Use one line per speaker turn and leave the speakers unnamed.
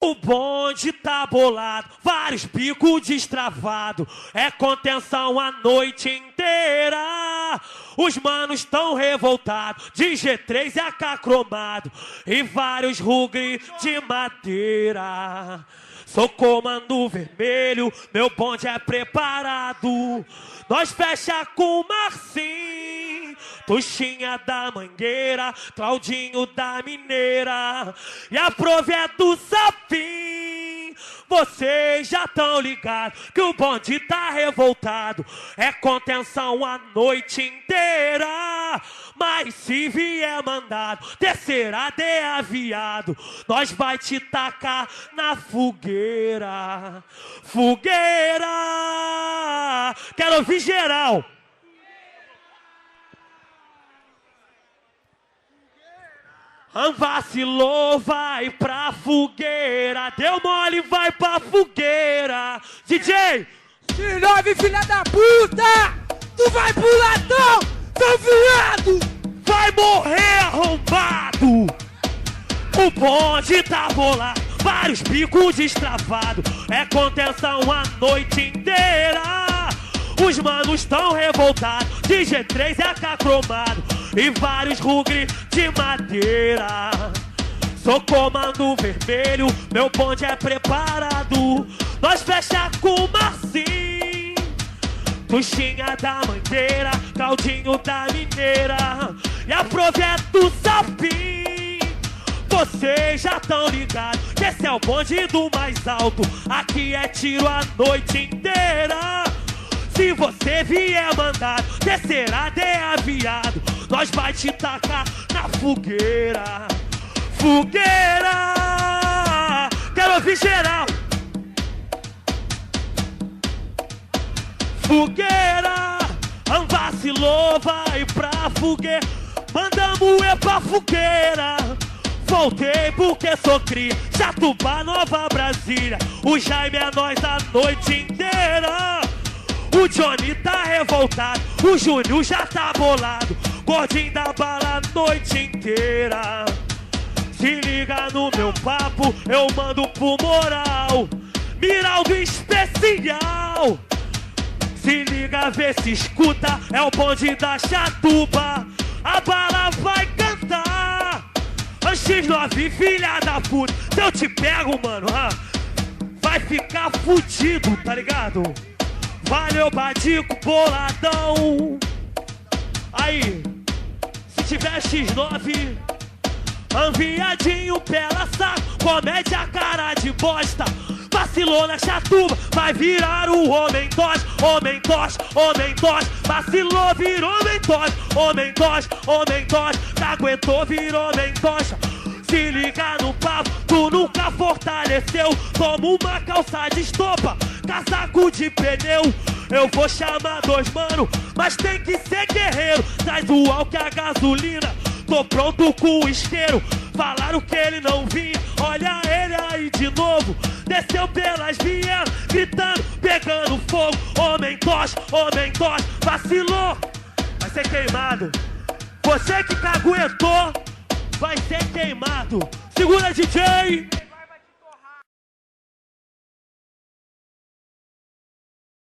O bonde tá bolado, vários picos destravados. É contenção a noite inteira. Os manos tão revoltados, de G3 e AK cromado. E vários rugri de madeira. Sou comando vermelho, meu bonde é preparado. Nós fecha com Marcinho, Tuxinha da Mangueira, Claudinho da Mineira e a Prove é do Sapim. Vocês já tão ligados que o bonde tá revoltado. É contenção a noite inteira. Mas se vier mandado, terceira de aviado, nós vai te tacar na fogueira. Fogueira! Quero ouvir geral. Vacilou, vai pra fogueira. Deu mole, vai pra fogueira. DJ!
G9, filha da puta! Tu vai pro ladrão, seu viado!
Vai morrer arrombado! O bonde tá bolado, vários picos destravados. É contenção a noite inteira. Os manos tão revoltados, de G3 é AK cromado e vários rugri de madeira. Sou comando vermelho, meu bonde é preparado. Nós fecha com Marcinho, Tuxinha da Mangueira, Claudinho da Mineira e a Prove é do Sapim. Vocês já tão ligados que esse é o bonde do mais alto. Aqui é tiro a noite inteira. Se você vier mandado, terceira de aviado, nós vai te tacar na fogueira. Fogueira! Quero ouvir geral. Fogueira! Vacilou, vai pra fogueira. Mandamos é pra fogueira. Voltei porque sou cria, Jatubá, Nova Brasília. O Jaime é nós a noite inteira. O Johnny tá revoltado, o Júnior já tá bolado. Gordinho da bala a noite inteira. Se liga no meu papo, eu mando pro moral. Miraldo especial. Se liga, vê se escuta, é o bonde da Chatuba. A bala vai cantar. X9, filha da puta, se eu te pego, mano, vai ficar fudido, tá ligado? Valeu, Badico, boladão. Aí, se tiver X9, viadinho, pela saco, comédia, cara de bosta. Vacilou na Chatuba, vai virar o homem tos, homem tos, homem tos. Vacilou, virou homem tos, homem tos, homem tos. Não aguentou, virou homem tos. Se liga no papo, tu nunca fortaleceu. Toma uma calça de estopa, casaco de pneu. Eu vou chamar dois mano, mas tem que ser guerreiro. Traz o álcool e a gasolina, tô pronto com o isqueiro. Falaram que ele não vinha, olha ele aí de novo. Desceu pelas vias, gritando, pegando fogo. Homem tos, vacilou, vai ser queimado. Você que caguetou, vai ser queimado. Segura, DJ!